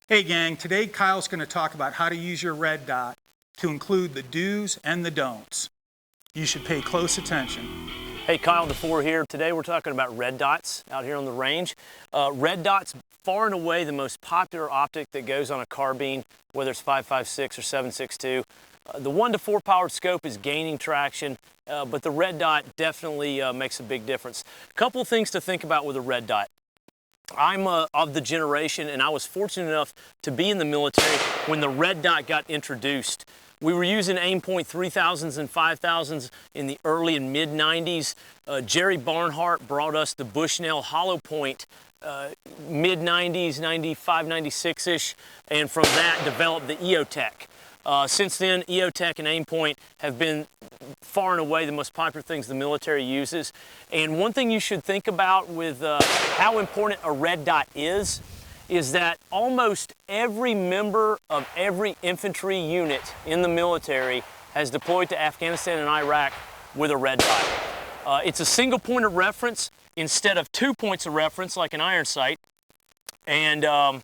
Hey gang, today Kyle's going to talk about how to use your red dot to include the do's and the don'ts. You should pay close attention. Hey, Kyle Defoor here. Today we're talking about red dots out here on the range. Red dots, far and away the most popular optic that goes on a carbine, whether it's 5.56 or 7.62. The 1-to-4 powered scope is gaining traction, but the red dot definitely makes a big difference. A couple of things to think about with a red dot. I'm of the generation, and I was fortunate enough to be in the military when the red dot got introduced. We were using Aimpoint 3000s and 5000s in the early and mid 90s. Jerry Barnhart brought us the Bushnell Hollow Point mid 90s, 95, 96-ish, and from that developed the EOTech. Since then, EOTech and Aimpoint have been far and away the most popular things the military uses. And one thing you should think about with how important a red dot is that almost every member of every infantry unit in the military has deployed to Afghanistan and Iraq with a red dot. It's a single point of reference instead of 2 points of reference like an iron sight, and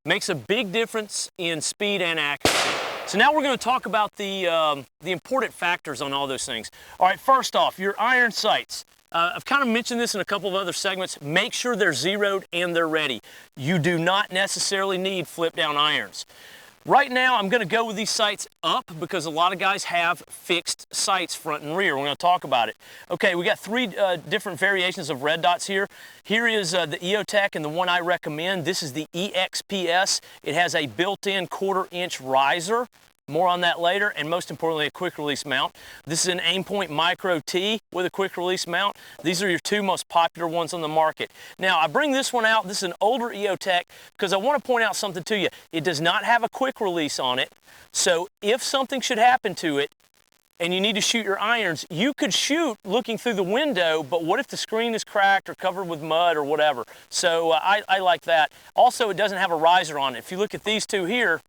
makes a big difference in speed and accuracy. So now we're going to talk about the important factors on all those things. All right, first off, your iron sights. I've kind of mentioned this in a couple of other segments. Make sure they're zeroed and they're ready. You do not necessarily need flip down irons. Right now, I'm going to go with these sights up because a lot of guys have fixed sights front and rear. We're going to talk about it. Okay, we got three different variations of red dots here. Here is the EOTech, and the one I recommend. This is the EXPS. It has a built-in 1/4 inch riser. More on that later, and most importantly, a quick release mount. This is an Aimpoint Micro T with a quick release mount. These are your two most popular ones on the market. Now, I bring this one out. This is an older EOTech because I want to point out something to you. It does not have a quick release on it, so if something should happen to it and you need to shoot your irons, you could shoot looking through the window, but what if the screen is cracked or covered with mud or whatever? So I like that. Also, it doesn't have a riser on it. If you look at these two here,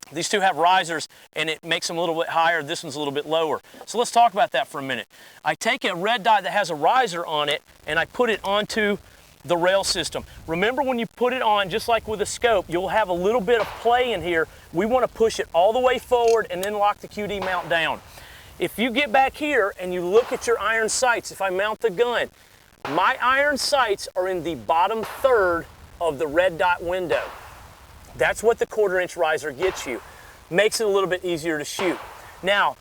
these two have risers, and it makes them a little bit higher. This one's a little bit lower. So let's talk about that for a minute. I take a red dot that has a riser on it, and I put it onto the rail system. Remember, when you put it on, just like with a scope, you'll have a little bit of play in here. We want to push it all the way forward and then lock the QD mount down. If you get back here and you look at your iron sights, if I mount the gun, my iron sights are in the bottom third of the red dot window. That's what the 1/4 inch riser gets you. Makes it a little bit easier to shoot. Now,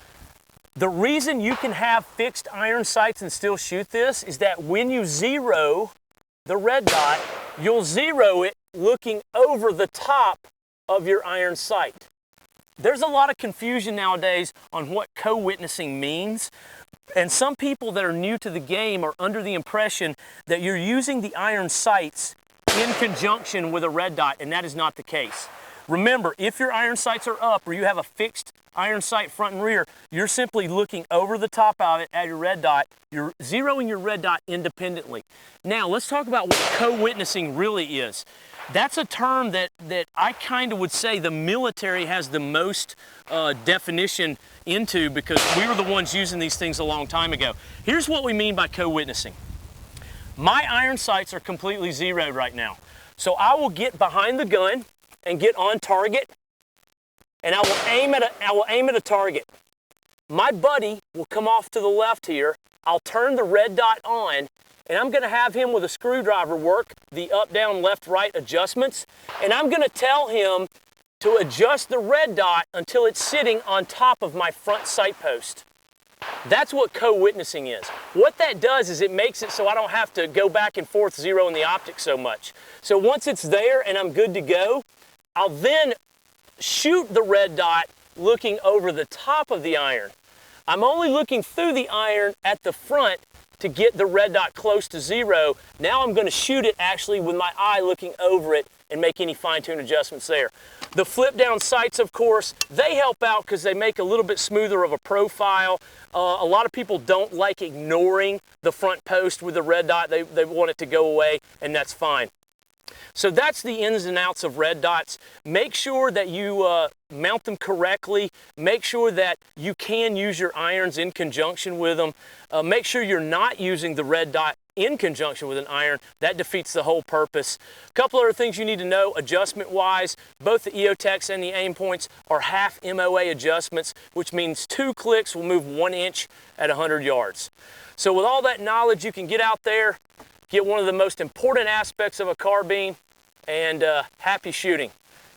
the reason you can have fixed iron sights and still shoot this is that when you zero the red dot, you'll zero it looking over the top of your iron sight. There's a lot of confusion nowadays on what CoWitnessing means. And some people that are new to the game are under the impression that you're using the iron sights in conjunction with a red dot, and that is not the case. Remember, if your iron sights are up or you have a fixed iron sight front and rear, you're simply looking over the top of it at your red dot. You're zeroing your red dot independently. Now, let's talk about what CoWitnessing really is. That's a term that I kind of would say the military has the most definition into because we were the ones using these things a long time ago. Here's what we mean by CoWitnessing. My iron sights are completely zeroed right now. So I will get behind the gun and get on target, and I will aim at a target. My buddy will come off to the left here. I'll turn the red dot on, and I'm going to have him with a screwdriver work the up, down, left, right adjustments, and I'm going to tell him to adjust the red dot until it's sitting on top of my front sight post. That's what CoWitnessing is. What that does is it makes it so I don't have to go back and forth zeroing the optic so much. So once it's there and I'm good to go, I'll then shoot the red dot looking over the top of the iron. I'm only looking through the iron at the front to get the red dot close to zero. Now I'm going to shoot it actually with my eye looking over it and make any fine-tune adjustments there. The flip-down sights, of course, they help out because they make a little bit smoother of a profile. A lot of people don't like ignoring the front post with the red dot. They want it to go away, and that's fine. So that's the ins and outs of red dots. Make sure that you mount them correctly. Make sure that you can use your irons in conjunction with them. Make sure you're not using the red dot in conjunction with an iron, that defeats the whole purpose. A couple other things you need to know adjustment-wise, both the EOTechs and the aim points are half MOA adjustments, which means 2 clicks will move 1 inch at 100 yards. So with all that knowledge, you can get out there, get one of the most important aspects of a carbine, and happy shooting.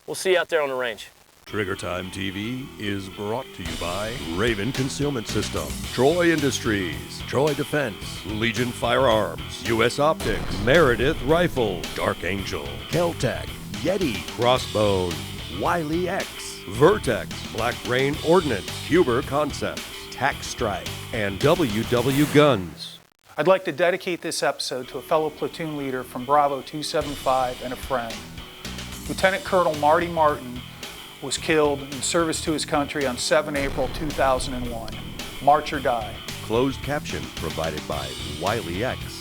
We'll see you out there on the range. Trigger Time TV is brought to you by Raven Concealment System, Troy Industries, Troy Defense, Legion Firearms, U.S. Optics, Meredith Rifle, Dark Angel, Keltec, Yeti, Crossbone, Wiley X, Vertex, Black Rain Ordnance, Huber Concepts, Tac Strike, and WW Guns. I'd like to dedicate this episode to a fellow platoon leader from Bravo 275 and a friend. Lieutenant Colonel Marty Martin was killed in service to his country on 7 April 2001. March or die. Closed caption provided by Wiley X.